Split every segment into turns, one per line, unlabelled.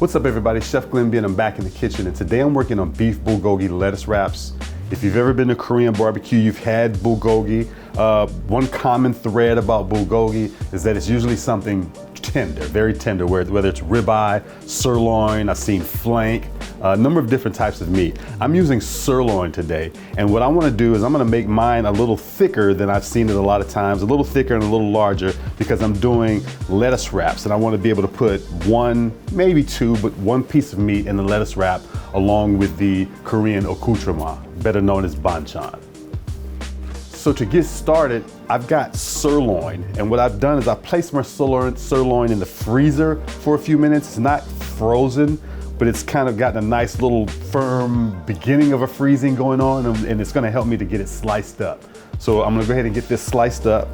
What's up everybody, Chef Glenn B and I'm back in the kitchen, and today I'm working on beef bulgogi lettuce wraps. If you've ever been to Korean barbecue, you've had bulgogi. One common thread about bulgogi is that it's usually something tender, very tender, whether it's ribeye, sirloin, I've seen flank, a number of different types of meat. I'm using sirloin today, and what I want to do is I'm going to make mine a little thicker than I've seen it a lot of times, a little thicker and a little larger, because I'm doing lettuce wraps, and I want to be able to put one, maybe two, but one piece of meat in the lettuce wrap along with the Korean accoutrement, better known as banchan. So to get started, I've got sirloin, and what I've done is I placed my sirloin in the freezer for a few minutes. It's not frozen, but it's kind of gotten a nice little firm beginning of a freezing going on, and it's gonna help me to get it sliced up. So I'm gonna go ahead and get this sliced up.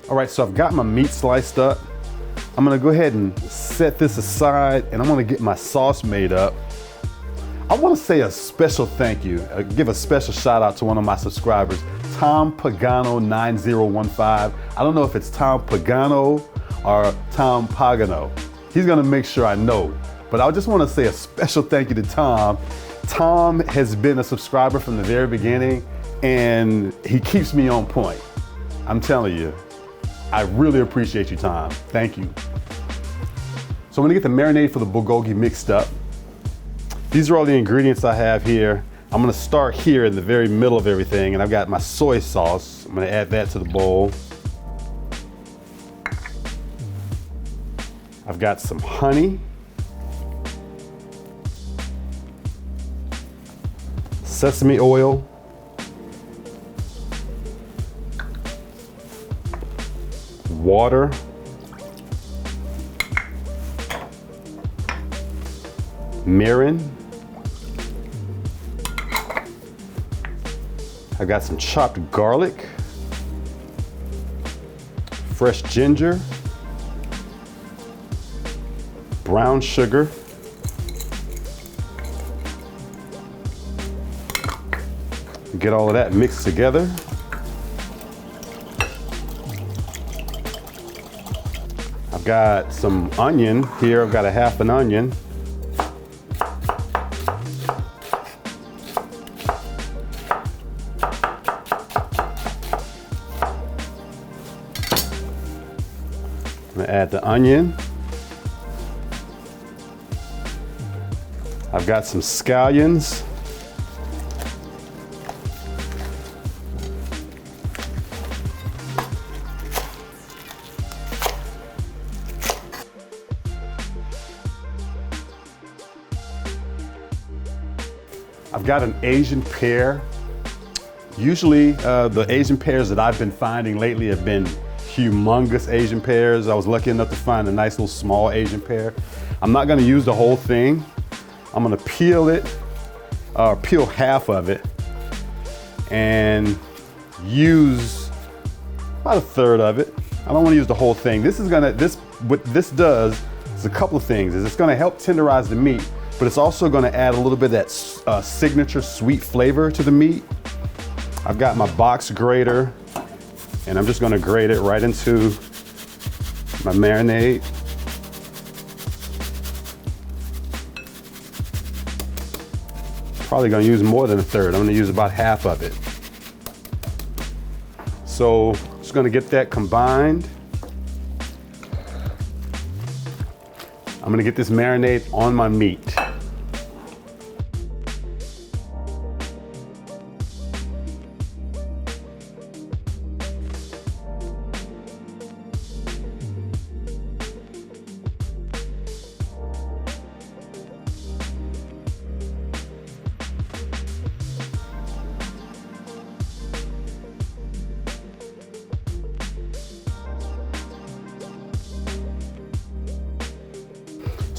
All right, so I've got my meat sliced up. I'm gonna go ahead and set this aside, and I'm gonna get my sauce made up. I wanna say a special thank you, give a special shout out to one of my subscribers, Tom Pagano 9015. I don't know if it's Tom Pagano or Tom Pagano. He's gonna make sure I know, but I just wanna say a special thank you to Tom. Tom has been a subscriber from the very beginning, and he keeps me on point. I'm telling you. I really appreciate you, Tom. Thank you. So I'm gonna get the marinade for the bulgogi mixed up. These are all the ingredients I have here. I'm gonna start here in the very middle of everything, and I've got my soy sauce. I'm gonna add that to the bowl. I've got some honey, sesame oil, water, mirin. I've got some chopped garlic, fresh ginger, brown sugar, get all of that mixed together. I've got some onion here. I've got a half an onion. I'm gonna add the onion. I've got some scallions. I've got an Asian pear. Usually the Asian pears that I've been finding lately have been humongous Asian pears. I was lucky enough to find a nice little small Asian pear. I'm not gonna use the whole thing. I'm gonna peel it, peel half of it, and use about a third of it. I don't wanna use the whole thing. What this does is a couple of things. It's gonna help tenderize the meat, but it's also gonna add a little bit of that signature sweet flavor to the meat. I've got my box grater, and I'm just gonna grate it right into my marinade. Probably gonna use more than a third. I'm gonna use about half of it. So just gonna get that combined. I'm gonna get this marinade on my meat.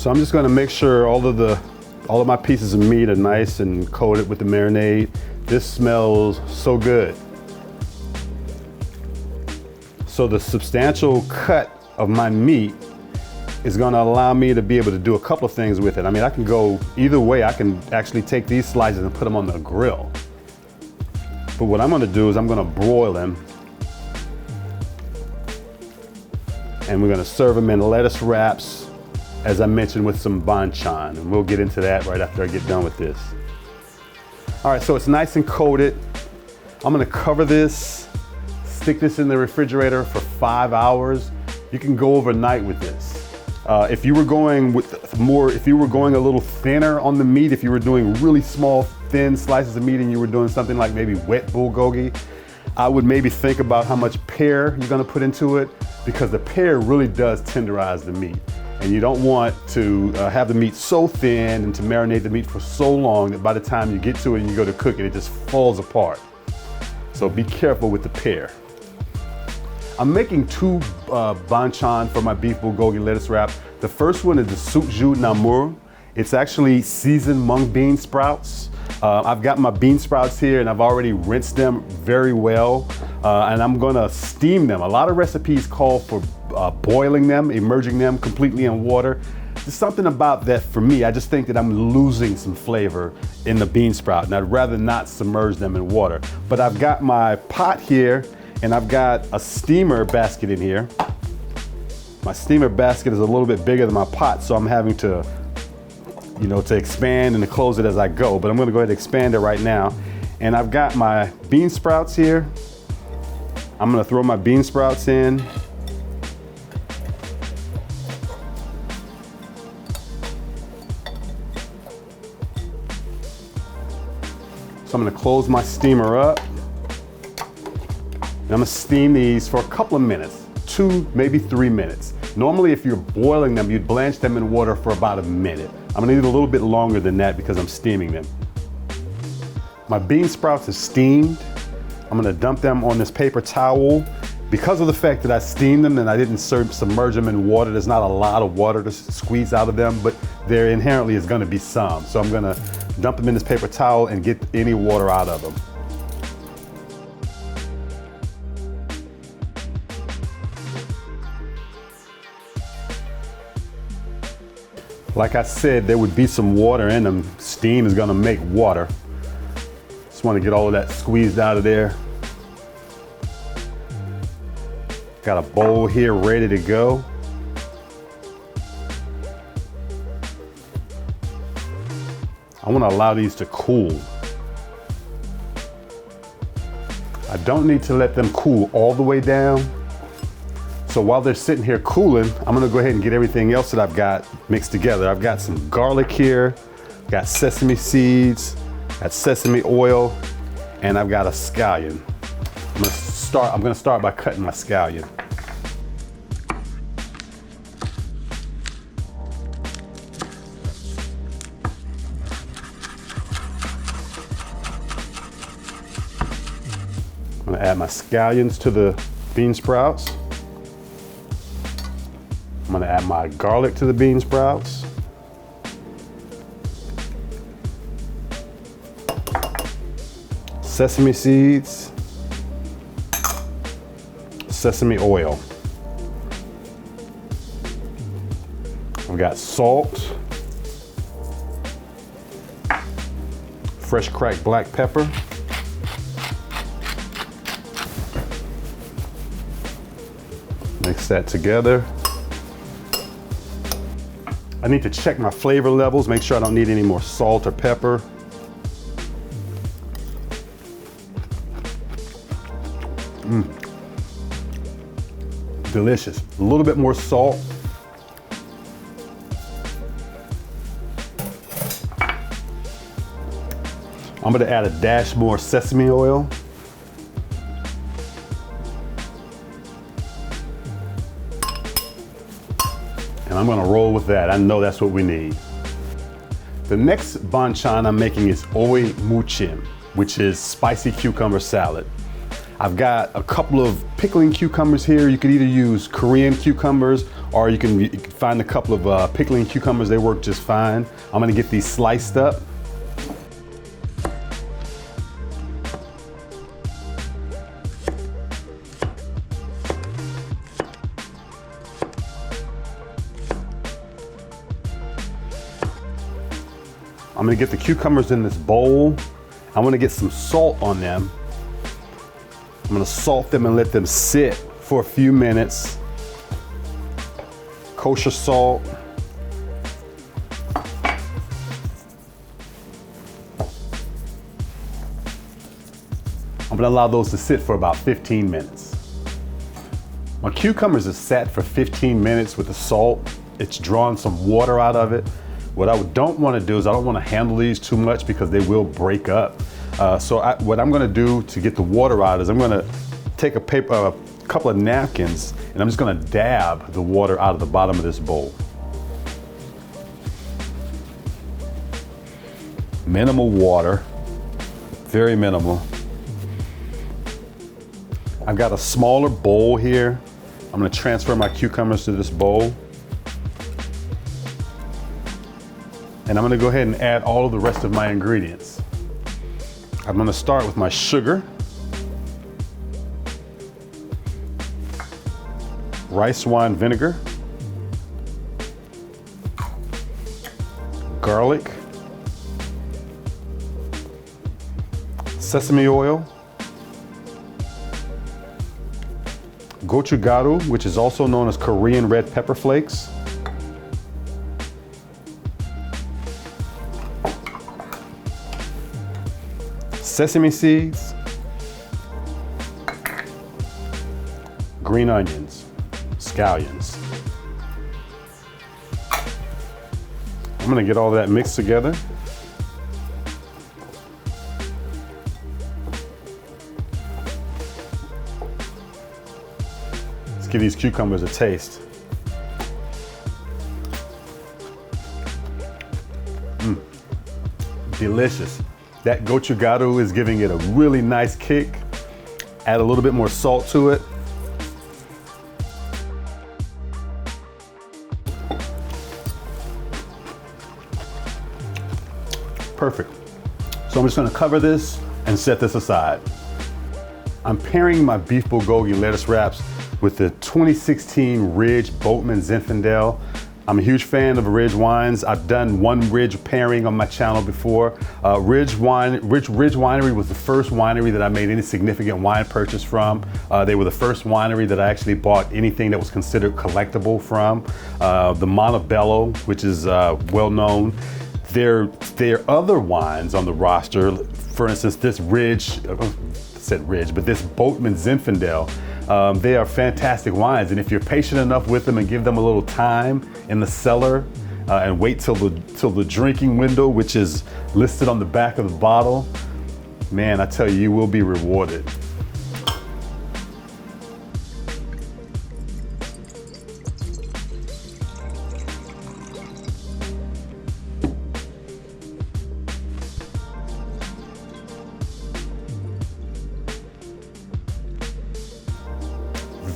So I'm just gonna make sure all of my pieces of meat are nice and coated with the marinade. This smells so good. So the substantial cut of my meat is gonna allow me to be able to do a couple of things with it. I mean, I can go either way. I can actually take these slices and put them on the grill. But what I'm gonna do is I'm gonna broil them. And we're gonna serve them in lettuce wraps, as I mentioned, with some banchan. And we'll get into that right after I get done with this. All right, so it's nice and coated. I'm gonna cover this, stick this in the refrigerator for 5 hours. You can go overnight with this. If you were going with more, if you were going a little thinner on the meat, if you were doing really small, thin slices of meat and you were doing something like maybe wet bulgogi, I would maybe think about how much pear you're gonna put into it, because the pear really does tenderize the meat. And you don't want to have the meat so thin and to marinate the meat for so long that by the time you get to it and you go to cook it, it just falls apart. So be careful with the pear. I'm making 2 banchan for my beef bulgogi lettuce wrap. The first one is the sukju namur. It's actually seasoned mung bean sprouts. I've got my bean sprouts here and I've already rinsed them very well. And I'm gonna steam them. A lot of recipes call for boiling them, immersing them completely in water. There's something about that for me. I just think that I'm losing some flavor in the bean sprout and I'd rather not submerge them in water. But I've got my pot here and I've got a steamer basket in here. My steamer basket is a little bit bigger than my pot, so I'm having to, to expand and to close it as I go. But I'm gonna go ahead and expand it right now. And I've got my bean sprouts here. I'm gonna throw my bean sprouts in. So I'm gonna close my steamer up. And I'm gonna steam these for a couple of minutes, 2, maybe 3 minutes. Normally, if you're boiling them, you'd blanch them in water for about a minute. I'm gonna need a little bit longer than that because I'm steaming them. My bean sprouts are steamed. I'm gonna dump them on this paper towel. Because of the fact that I steamed them and I didn't submerge them in water, there's not a lot of water to squeeze out of them, but there inherently is gonna be some. So I'm gonna dump them in this paper towel and get any water out of them. Like I said, there would be some water in them. Steam is gonna make water. Just wanna get all of that squeezed out of there. Got a bowl here ready to go. I wanna allow these to cool. I don't need to let them cool all the way down. So while they're sitting here cooling, I'm gonna go ahead and get everything else that I've got mixed together. I've got some garlic here, got sesame seeds, got sesame oil, and I've got a scallion. I'm gonna start by cutting my scallion. I'm gonna add my scallions to the bean sprouts. I'm gonna add my garlic to the bean sprouts. Sesame seeds. Sesame oil. I've got salt. Fresh cracked black pepper. Mix that together. I need to check my flavor levels, make sure I don't need any more salt or pepper. Delicious. A little bit more salt. I'm gonna add a dash more sesame oil. And I'm gonna roll with that. I know that's what we need. The next banchan I'm making is oi muchim, which is spicy cucumber salad. I've got a couple of pickling cucumbers here. You could either use Korean cucumbers or you can find a couple of pickling cucumbers. They work just fine. I'm gonna get these sliced up. I'm gonna get the cucumbers in this bowl. I'm gonna get some salt on them. I'm gonna salt them and let them sit for a few minutes. Kosher salt. I'm gonna allow those to sit for about 15 minutes. My cucumbers are sat for 15 minutes with the salt. It's drawn some water out of it. What I don't wanna do is I don't wanna handle these too much because they will break up. What I'm gonna do to get the water out is I'm gonna take a couple of napkins and I'm just gonna dab the water out of the bottom of this bowl. Minimal water, very minimal. I've got a smaller bowl here. I'm gonna transfer my cucumbers to this bowl. And I'm gonna go ahead and add all of the rest of my ingredients. I'm gonna start with my sugar, rice wine vinegar, garlic, sesame oil, gochugaru, which is also known as Korean red pepper flakes, sesame seeds, green onions, scallions. I'm gonna get all that mixed together. Let's give these cucumbers a taste. Delicious. That gochugaru is giving it a really nice kick. Add a little bit more salt to it. Perfect. So I'm just gonna cover this and set this aside. I'm pairing my beef bulgogi lettuce wraps with the 2016 Ridge Zinfandel. I'm a huge fan of Ridge wines. I've done one Ridge pairing on my channel before. Ridge Winery was the first winery that I made any significant wine purchase from. They were the first winery that I actually bought anything that was considered collectible from. The Montebello, which is well known. Their other wines on the roster, for instance, this this Boatman Zinfandel, they are fantastic wines, and if you're patient enough with them and give them a little time in the cellar and wait till the drinking window, which is listed on the back of the bottle, man, I tell you, you will be rewarded.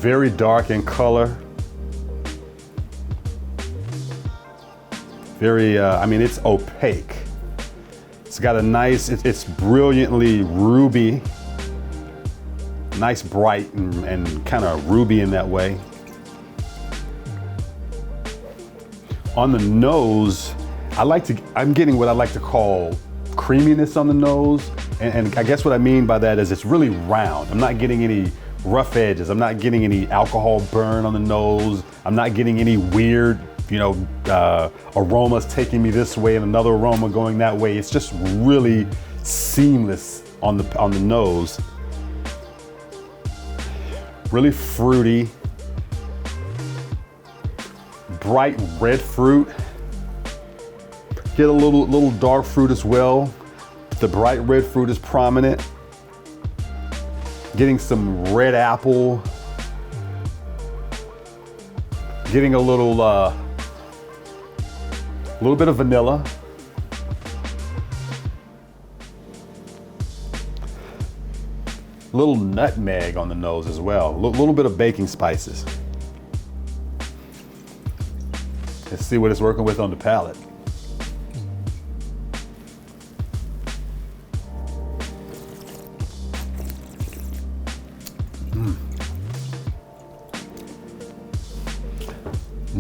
Very dark in color. Very, it's opaque. It's got a nice, it's brilliantly ruby. Nice bright and kind of ruby in that way. On the nose, I'm getting what I like to call creaminess on the nose. And I guess what I mean by that is it's really round. I'm not getting any rough edges. I'm not getting any alcohol burn on the nose. I'm not getting any weird, aromas taking me this way and another aroma going that way. It's just really seamless on the nose. Really fruity. Bright red fruit. Get a little dark fruit as well. The bright red fruit is prominent. Getting some red apple. Getting a little bit of vanilla. Little nutmeg on the nose as well. A little bit of baking spices. Let's see what it's working with on the palate.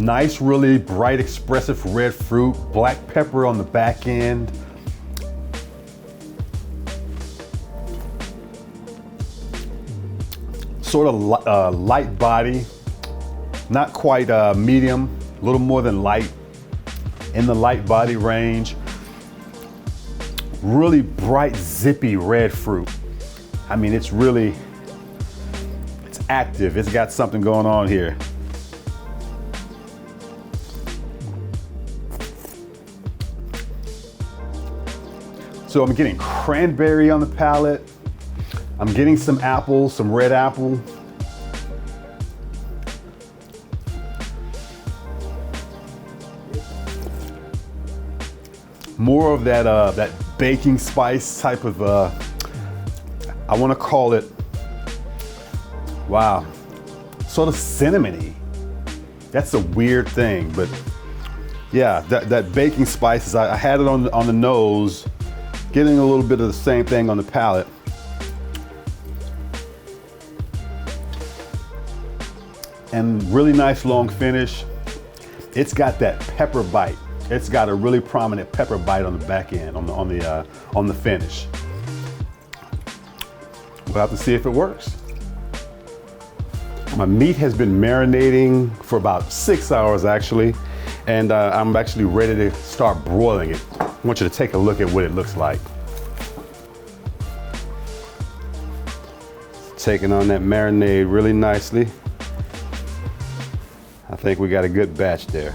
Nice, really bright, expressive red fruit, black pepper on the back end, sort of light body, not quite medium, a little more than light, in the light body range. Really bright, zippy red fruit. I mean, it's active. It's got something going on here. So I'm getting cranberry on the palate. I'm getting some apple, some red apple. More of that baking spice type of, I want to call it, wow, sort of cinnamony. That's a weird thing, but yeah, that baking spices, I had it on the nose, getting a little bit of the same thing on the palate. And really nice long finish. It's got that pepper bite. It's got a really prominent pepper bite on the back end, on the finish. We'll have to see if it works. My meat has been marinating for about 6 hours actually, and I'm actually ready to start broiling it. I want you to take a look at what it looks like. Taking on that marinade really nicely. I think we got a good batch there.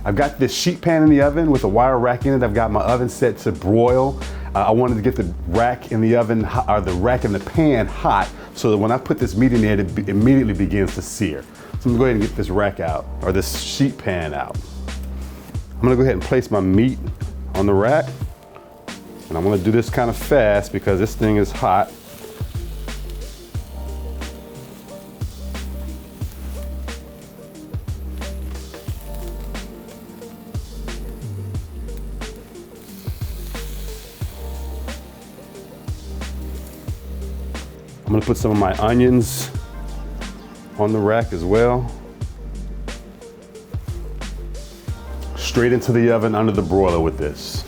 I've got this sheet pan in the oven with a wire rack in it. I've got my oven set to broil. I wanted to get the rack in the oven, or the rack in the pan hot, so that when I put this meat in there, it immediately begins to sear. So I'm gonna go ahead and get this rack out, or this sheet pan out. I'm gonna go ahead and place my meat on the rack. And I'm gonna do this kind of fast because this thing is hot. I'm gonna put some of my onions on the rack as well. Straight into the oven under the broiler with this.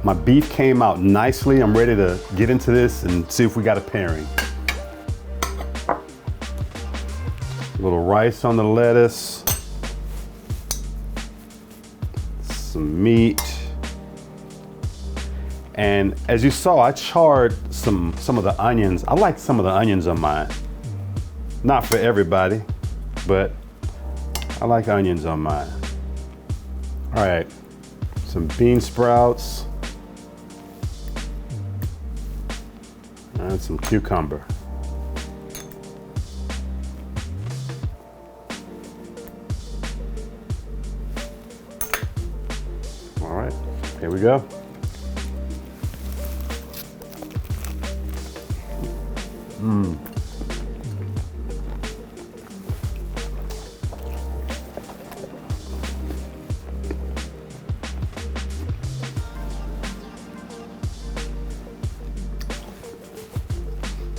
My beef came out nicely. I'm ready to get into this and see if we got a pairing. A little rice on the lettuce. Some meat. And as you saw, I charred some of the onions. I like some of the onions on mine. Not for everybody, but I like onions on mine. All right, some bean sprouts. And some cucumber. All right, here we go.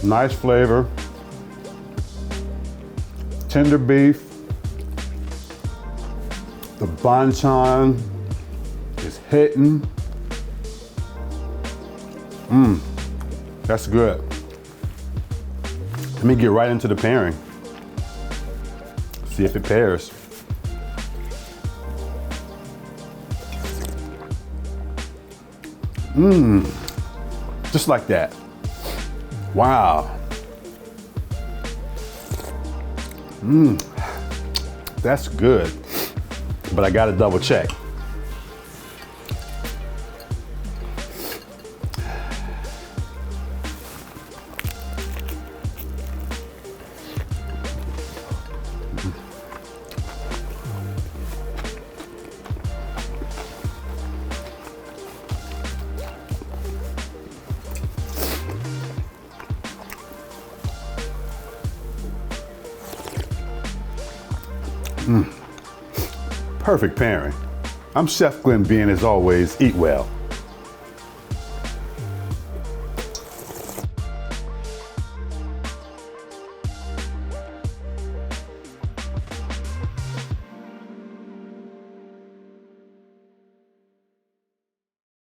Nice flavor, tender beef. The banchan is hitting. That's good. Let me get right into the pairing. See if it pairs. Just like that. Wow. That's good. But I gotta double check. Perfect pairing. I'm Chef Glenn B, and as always, eat well.